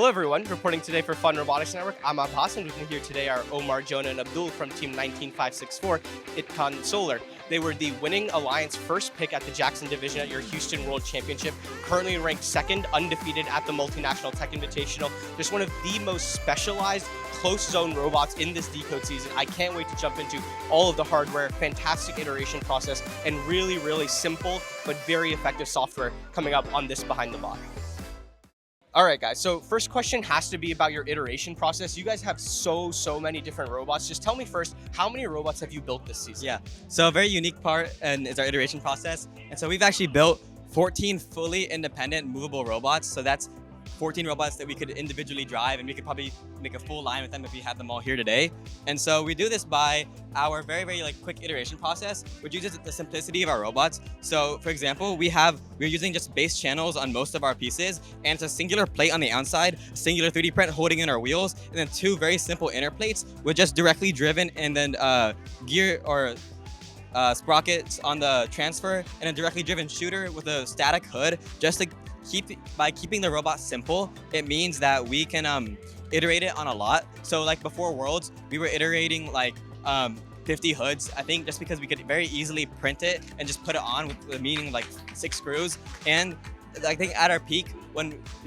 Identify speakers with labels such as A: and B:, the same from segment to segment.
A: Hello everyone, reporting today for Fun Robotics Network. I'm Abbas, and with me here today are Omar, Jonah, and Abdul from Team 19564, ITKAN Solar. They were the winning Alliance first pick at the Jackson Division at your Houston World Championship, currently ranked second, undefeated at the Multinational Tech Invitational. Just one of the most specialized close zone robots in this DECODE season. I can't wait to jump into all of the hardware, fantastic iteration process, and really, really simple but very effective software coming up on this Behind the Bot. All right, guys, so first question has to be about your iteration process. You guys have so many different robots. Just tell me first, how many robots have you built this season?
B: Yeah, so a very unique part is our iteration process. And so we've actually built 14 fully independent movable robots. So that's 14 robots that we could individually drive, and we could probably make a full line with them if we had them all here today. And so we do this by our very quick iteration process, which uses the simplicity of our robots. So for example, we're using just base channels on most of our pieces, and it's a singular plate on the outside, a singular 3D print holding in our wheels, and then two very simple inner plates with just directly driven and then gear or sprockets on the transfer, and a directly driven shooter with a static hood. Just to by keeping the robot simple, it means that we can iterate it on a lot. So like before Worlds, we were iterating like 50 hoods, I think, just because we could very easily print it and just put it on with the meaning like 6 screws. And I think at our peak,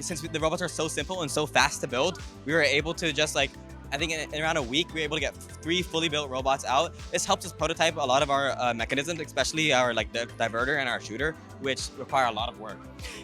B: since the robots are so simple and so fast to build, we were able to just like, I think in around a week, we were able to get 3 fully built robots out. This helps us prototype a lot of our mechanisms, especially our the diverter and our shooter, which require a lot of work.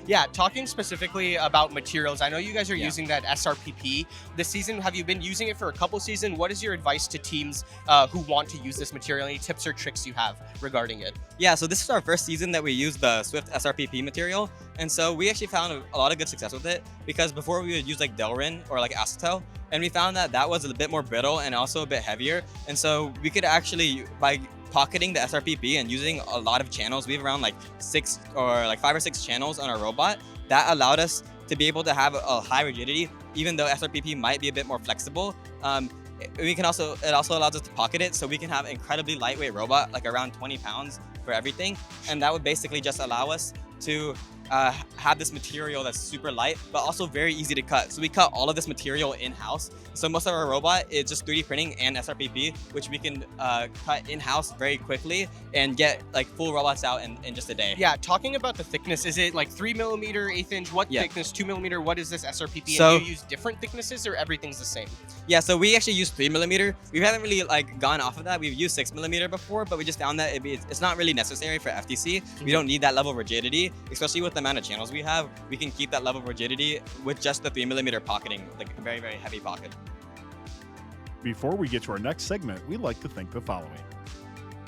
A: Yeah, talking specifically about materials, I know you guys are using that SRPP this season. Have you been using it for a couple seasons? What is your advice to teams who want to use this material? Any tips or tricks you have regarding it?
B: Yeah, so this is our first season that we used the Swift SRPP material. And so we actually found a lot of good success with it, because before we would use like Delrin or like acetal, and we found that that was a bit more brittle and also a bit heavier. And so we could actually, by pocketing the SRPP and using a lot of channels, we have around like 5 or 6 channels on our robot, that allowed us to be able to have a high rigidity, even though SRPP might be a bit more flexible. It also allows us to pocket it, so we can have an incredibly lightweight robot, like around 20 pounds for everything. And that would basically just allow us to have this material that's super light, but also very easy to cut. So we cut all of this material in-house. So most of our robot is just 3D printing and SRPP, which we can cut in-house very quickly and get like full robots out in just a day.
A: Yeah, talking about the thickness, is it like 3mm, 1/8 inch? What thickness? 2mm? What is this SRPP?
B: So,
A: and do you use different thicknesses, or everything's the same?
B: Yeah, so we actually use 3mm. We haven't really like gone off of that. We've used 6mm before, but we just found that it's not really necessary for FTC. We don't need that level of rigidity, especially with the amount of channels we have. We can keep that level of rigidity with just the 3mm pocketing, like a very heavy pocket.
C: Before we get to our next segment, we'd like to thank the following.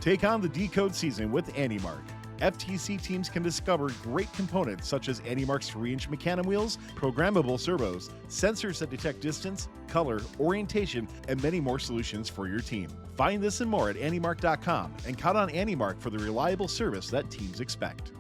C: Take on the DECODE season with AndyMark. FTC teams can discover great components such as AndyMark's 3-inch Mecanum wheels, programmable servos, sensors that detect distance, color, orientation, and many more solutions for your team. Find this and more at andymark.com, and count on AndyMark for the reliable service that teams expect.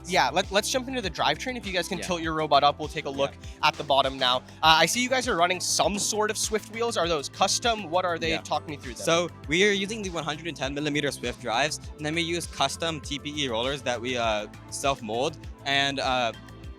A: Yeah, let's jump into the drivetrain. If you guys can tilt your robot up, we'll take a look at the bottom now. I see you guys are running some sort of Swift wheels. Are those custom? What are they? Talk me through that.
B: So we are using the 110mm Swift drives, and then we use custom TPE rollers that we self-mold, and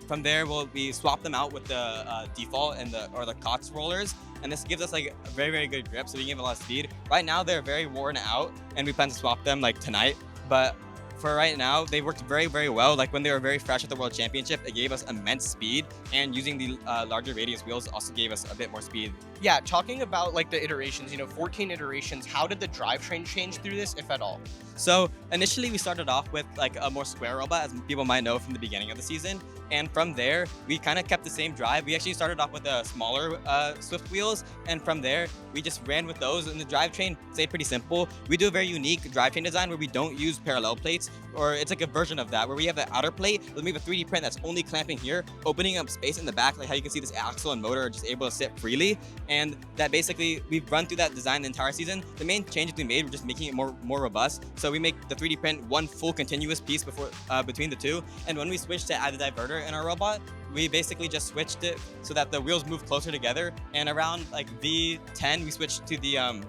B: from there we swap them out with the default and the COTS rollers, and this gives us like a very good grip, so we can give a lot of speed. Right now they're very worn out, and we plan to swap them like tonight, but for right now, they worked very well. Like when they were very fresh at the World Championship, it gave us immense speed, and using the larger radius wheels also gave us a bit more speed.
A: Yeah, talking about like the iterations, 14 iterations, how did the drivetrain change through this, if at all?
B: So initially we started off with like a more square robot, as people might know from the beginning of the season. And from there, we kind of kept the same drive. We actually started off with smaller Swift wheels, and from there, we just ran with those, and the drivetrain stayed pretty simple. We do a very unique drivetrain design where we don't use parallel plates, or it's like a version of that, where we have the outer plate, but we have a 3D print that's only clamping here, opening up space in the back, like how you can see this axle and motor are just able to sit freely. And that basically, we've run through that design the entire season. The main changes we made were just making it more robust. So we make the 3D print one full continuous piece between the two. And when we switched to add the diverter in our robot, we basically just switched it so that the wheels move closer together. And around like V10, we switched to the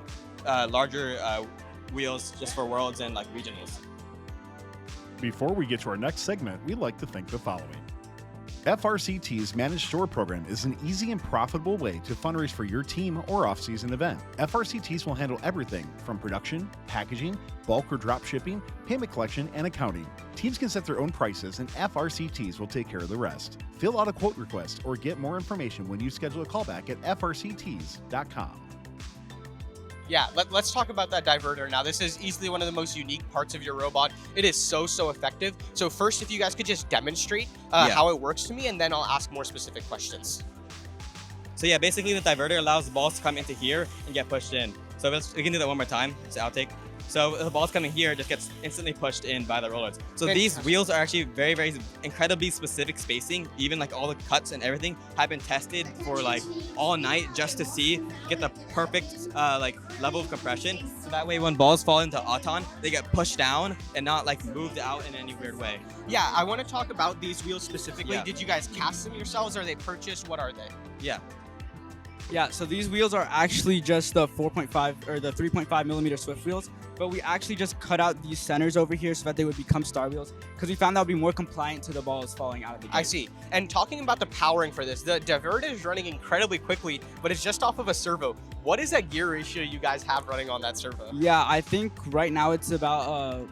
B: larger wheels just for Worlds and like regionals.
C: Before we get to our next segment, we'd like to thank the following. FRCT's Managed Store program is an easy and profitable way to fundraise for your team or off-season event. FRCTs will handle everything from production, packaging, bulk or drop shipping, payment collection, and accounting. Teams can set their own prices, and FRCTs will take care of the rest. Fill out a quote request or get more information when you schedule a callback at frcts.com.
A: Yeah, let's talk about that diverter now. This is easily one of the most unique parts of your robot. It is so effective. So first, if you guys could just demonstrate how it works to me, and then I'll ask more specific questions.
B: So yeah, basically the diverter allows the balls to come into here and get pushed in. So we can do that one more time. It's an outtake. So the balls coming here just gets instantly pushed in by the rollers. So these wheels are actually very incredibly specific spacing. Even like all the cuts and everything have been tested for like all night just to get the perfect like level of compression. So that way when balls fall into Auton, they get pushed down and not like moved out in any weird way.
A: Yeah, I want to talk about these wheels specifically.
B: Yeah.
A: Did you guys cast them yourselves? Are they purchased? What are they?
D: Yeah, so these wheels are actually just the 4.5 or the 3.5 millimeter Swift wheels, but we actually just cut out these centers over here so that they would become star wheels because we found that would be more compliant to the balls falling out of the gate.
A: I see. And talking about the powering for this, the diverter is running incredibly quickly, but it's just off of a servo. What is that gear ratio you guys have running on that servo?
D: Yeah, I think right now it's about an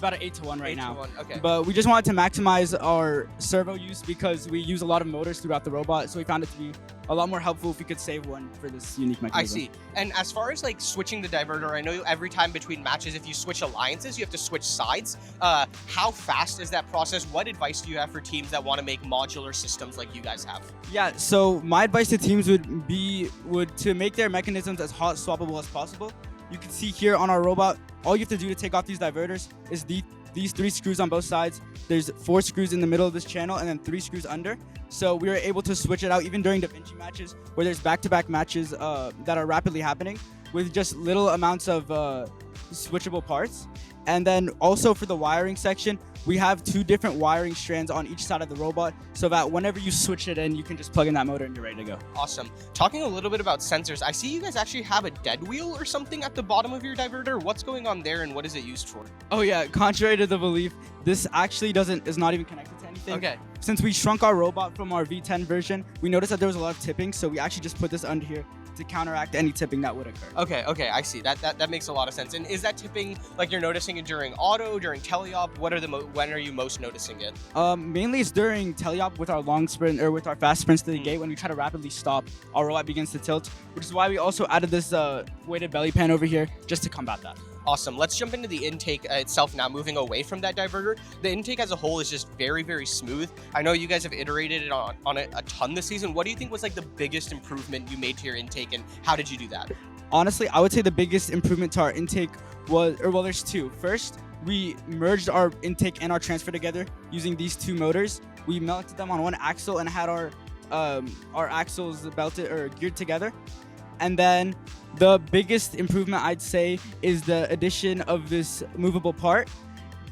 D: 8-to-1 right now.
A: 8-to-1, okay.
D: But we just wanted to maximize our servo use because we use a lot of motors throughout the robot, so we found it to be a lot more helpful if we could save one for this unique mechanism.
A: I see. And as far as like switching the diverter, I know every time between matches, if you switch alliances, you have to switch sides. How fast is that process? What advice do you have for teams that want to make modular systems like you guys have?
D: Yeah, so my advice to teams would to make their mechanisms as hot swappable as possible. You can see here on our robot, all you have to do to take off these diverters is these 3 screws on both sides. There's 4 screws in the middle of this channel and then 3 screws under. So we were able to switch it out even during Da Vinci matches where there's back-to-back matches that are rapidly happening with just little amounts of switchable parts. And then also for the wiring section, we have 2 different wiring strands on each side of the robot so that whenever you switch it in, you can just plug in that motor and you're ready to go.
A: Awesome. Talking a little bit about sensors, I see you guys actually have a dead wheel or something at the bottom of your diverter. What's going on there and what is it used for?
D: Oh yeah, contrary to the belief, this actually is not even connected to anything.
A: Okay.
D: Since we shrunk our robot from our V10 version, we noticed that there was a lot of tipping, so we actually just put this under here to counteract any tipping that would occur.
A: Okay, I see. That makes a lot of sense. And is that tipping like you're noticing it during auto, during teleop? When are you most noticing it?
D: Mainly it's during teleop with our long sprint or with our fast sprints to the gate when we try to rapidly stop, our robot begins to tilt, which is why we also added this weighted belly pan over here just to combat that.
A: Awesome. Let's jump into the intake itself now, moving away from that diverter. The intake as a whole is just very smooth. I know you guys have iterated it on it a ton this season. What do you think was like the biggest improvement you made to your intake and how did you do that?
D: Honestly, I would say the biggest improvement to our intake there's 2. First, we merged our intake and our transfer together using these 2 motors. We melted them on one axle and had our axles belted or geared together. And then the biggest improvement I'd say is the addition of this movable part.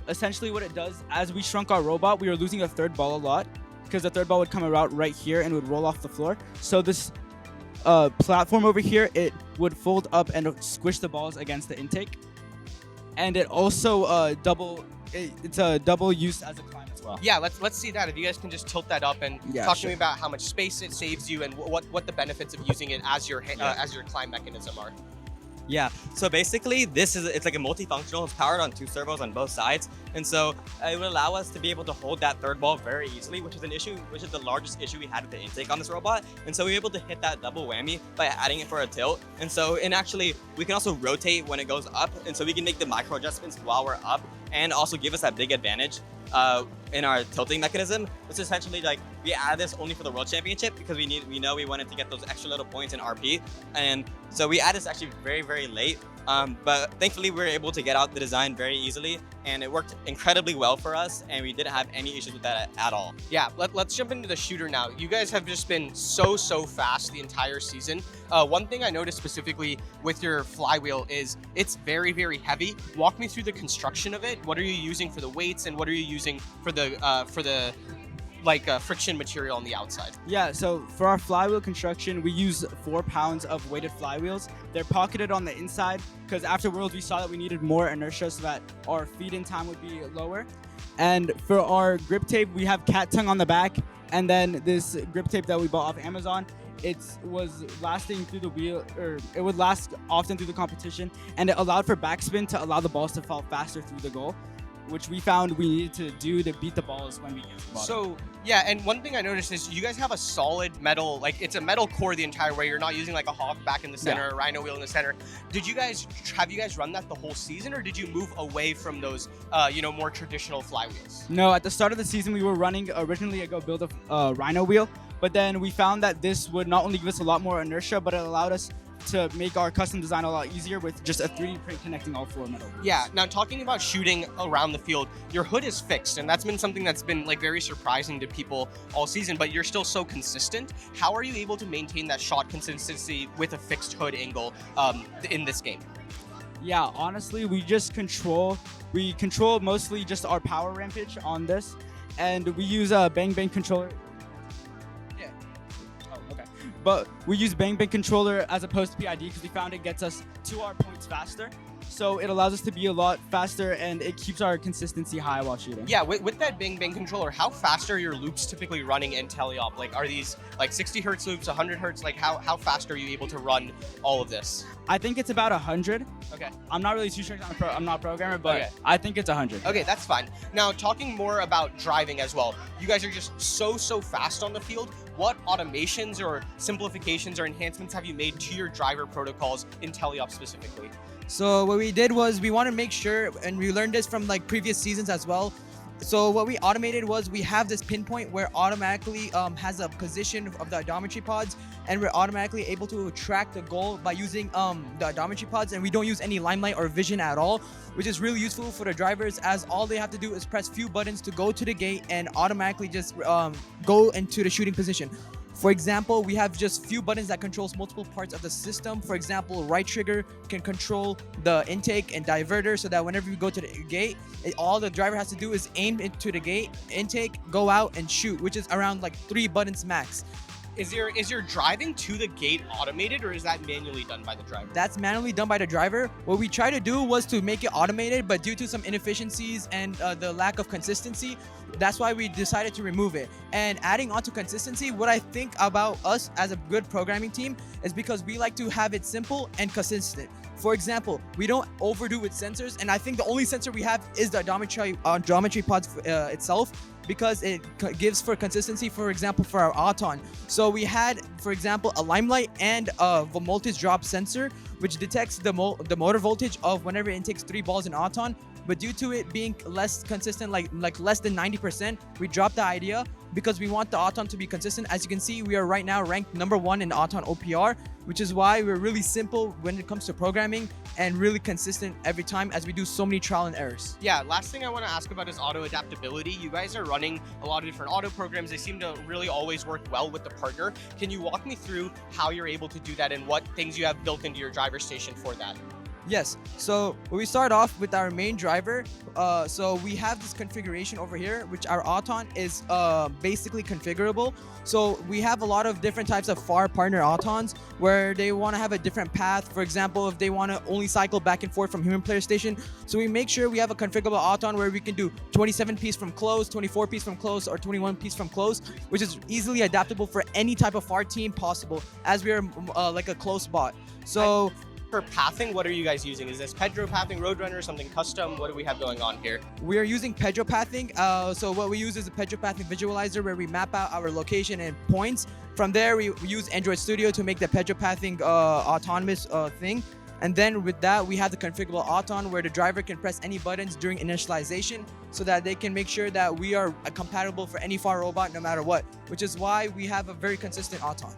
D: Essentially what it does, as we shrunk our robot, we were losing a third ball a lot because the third ball would come out right here and would roll off the floor. So this platform over here, it would fold up and squish the balls against the intake. And it also it's a double use as a climb as well.
A: Yeah, let's see that. If you guys can just tilt that up and talk to me about how much space it saves you and what the benefits of using it as your climb mechanism are.
B: Yeah, so basically it's like a multifunctional. It's powered on 2 servos on both sides, and so it would allow us to be able to hold that third ball very easily, which is the largest issue we had with the intake on this robot. And so we were able to hit that double whammy by adding it for a tilt. And so actually we can also rotate when it goes up, and so we can make the micro adjustments while we're up and also give us that big advantage in our tilting mechanism. It's essentially like we add this only for the World Championship because we know we wanted to get those extra little points in RP, and so we added this actually very late. But thankfully we were able to get out the design very easily, and it worked incredibly well for us, and we didn't have any issues with that at all.
A: Yeah, let's jump into the shooter now. You guys have just been so fast the entire season. One thing I noticed specifically with your flywheel is it's very heavy. Walk me through the construction of it. What are you using for the weights, and what are you using for the friction material on the outside?
D: Yeah, so for our flywheel construction, we use 4 pounds of weighted flywheels. They're pocketed on the inside because after Worlds we saw that we needed more inertia so that our feed-in time would be lower. And for our grip tape, we have cat tongue on the back, and then this grip tape that we bought off Amazon. It was lasting through the wheel, or it would last often through the competition, and it allowed for backspin to allow the balls to fall faster through the goal, which we found we needed to do to beat the balls when we get to the bottom.
A: So yeah, and one thing I noticed is you guys have a solid metal, like it's a metal core the entire way. You're not using like a hawk back in the center, a rhino wheel in the center. Have you guys run that the whole season, or did you move away from those, more traditional flywheels?
D: No, at the start of the season, we were running originally a build a rhino wheel, but then we found that this would not only give us a lot more inertia, but it allowed us to make our custom design a lot easier with just a 3D print connecting all 4 metal wheels.
A: Yeah, now talking about shooting around the field, your hood is fixed, and that's been something that's been like very surprising to people all season, but you're still so consistent. How are you able to maintain that shot consistency with a fixed hood angle in this game?
D: Yeah, honestly, we control mostly just our power rampage on this, and we use a Bang Bang controller. But we use Bang Bang controller as opposed to PID because we found it gets us to our points faster. So it allows us to be a lot faster, and it keeps our consistency high while shooting.
A: Yeah, with that Bang Bang controller, how fast are your loops typically running in teleop? Like, are these like 60 hertz loops, 100 hertz? Like, how fast are you able to run all of this?
D: I think it's about 100.
A: Okay.
D: I'm not really too sure. I'm not a programmer, but
A: okay.
D: I think it's 100.
A: Okay, that's fine. Now, talking more about driving as well, you guys are just so fast on the field. What automations or simplifications or enhancements have you made to your driver protocols in teleop specifically?
E: So what we did was we want to make sure, and we learned this from like previous seasons as well. So what we automated was we have this pinpoint where automatically has a position of the odometry pods, and we're automatically able to track the goal by using the odometry pods, and we don't use any limelight or vision at all, which is really useful for the drivers, as all they have to do is press few buttons to go to the gate and automatically just go into the shooting position. For example, we have just few buttons that controls multiple parts of the system. For example, right trigger can control the intake and diverter, so that whenever you go to the gate, all the driver has to do is aim into the gate, intake, go out, and shoot, which is around like 3 buttons max.
A: Is your driving to the gate automated, or is that manually done by the driver?
E: That's manually done by the driver. What we tried to do was to make it automated, but due to some inefficiencies and the lack of consistency, that's why we decided to remove it. And adding on to consistency, what I think about us as a good programming team is because we like to have it simple and consistent. For example, we don't overdo with sensors, and I think the only sensor we have is the odometry pods itself, because it gives for consistency, for example, for our Auton. So we had, for example, a limelight and a voltage drop sensor, which detects the motor voltage of whenever it takes 3 balls in Auton. But due to it being less consistent, like less than 90%, we dropped the idea because we want the Auton to be consistent. As you can see, we are right now ranked #1 in Auton OPR, which is why we're really simple when it comes to programming and really consistent every time, as we do so many trial and errors.
A: Yeah, last thing I want to ask about is auto adaptability. You guys are running a lot of different auto programs. They seem to really always work well with the partner. Can you walk me through how you're able to do that and what things you have built into your driver station for that?
E: Yes, so we start off with our main driver. So we have this configuration over here, which our Auton is basically configurable. So we have a lot of different types of FAR partner Autons where they want to have a different path. For example, if they want to only cycle back and forth from human player station. So we make sure we have a configurable Auton where we can do 27 piece from close, 24 piece from close, or 21 piece from close, which is easily adaptable for any type of FAR team possible, as we are like a close bot. So
A: for pathing, what are you guys using? Is this Pedro pathing, Roadrunner, something custom? What do we have going on here?
E: We are using Pedro pathing. So what we use is a Pedro pathing visualizer where we map out our location and points. From there, we use Android Studio to make the Pedro pathing autonomous thing. And then with that, we have the configurable Auton where the driver can press any buttons during initialization so that they can make sure that we are compatible for any FAR robot no matter what, which is why we have a very consistent Auton.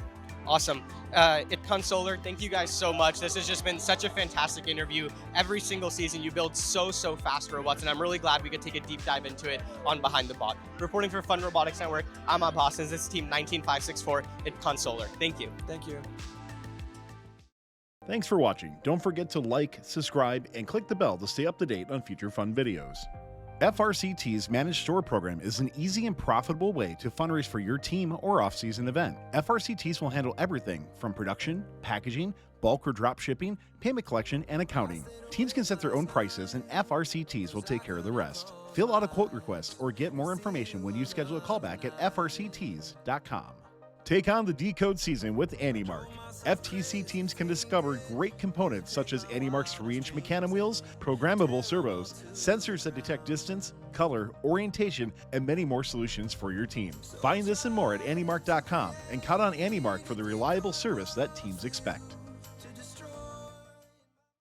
A: Awesome. ITKAN Solar, thank you guys so much. This has just been such a fantastic interview. Every single season you build so fast robots, and I'm really glad we could take a deep dive into it on Behind the Bot. Reporting for Fun Robotics Network, I'm Ab Hoskins. This is Team 19564, ITKAN Solar. Thank you.
E: Thank you.
C: Thanks for watching. Don't forget to like, subscribe, and click the bell to stay up to date on future fun videos. FRCT's Managed Store program is an easy and profitable way to fundraise for your team or off-season event. FRCTs will handle everything from production, packaging, bulk or drop shipping, payment collection, and accounting. Teams can set their own prices, and FRCTs will take care of the rest. Fill out a quote request or get more information when you schedule a callback at frcts.com. Take on the DECODE season with AndyMark. FTC teams can discover great components such as AndyMark's 3-inch Mecanum wheels, programmable servos, sensors that detect distance, color, orientation, and many more solutions for your team. Find this and more at AndyMark.com and count on AndyMark for the reliable service that teams expect.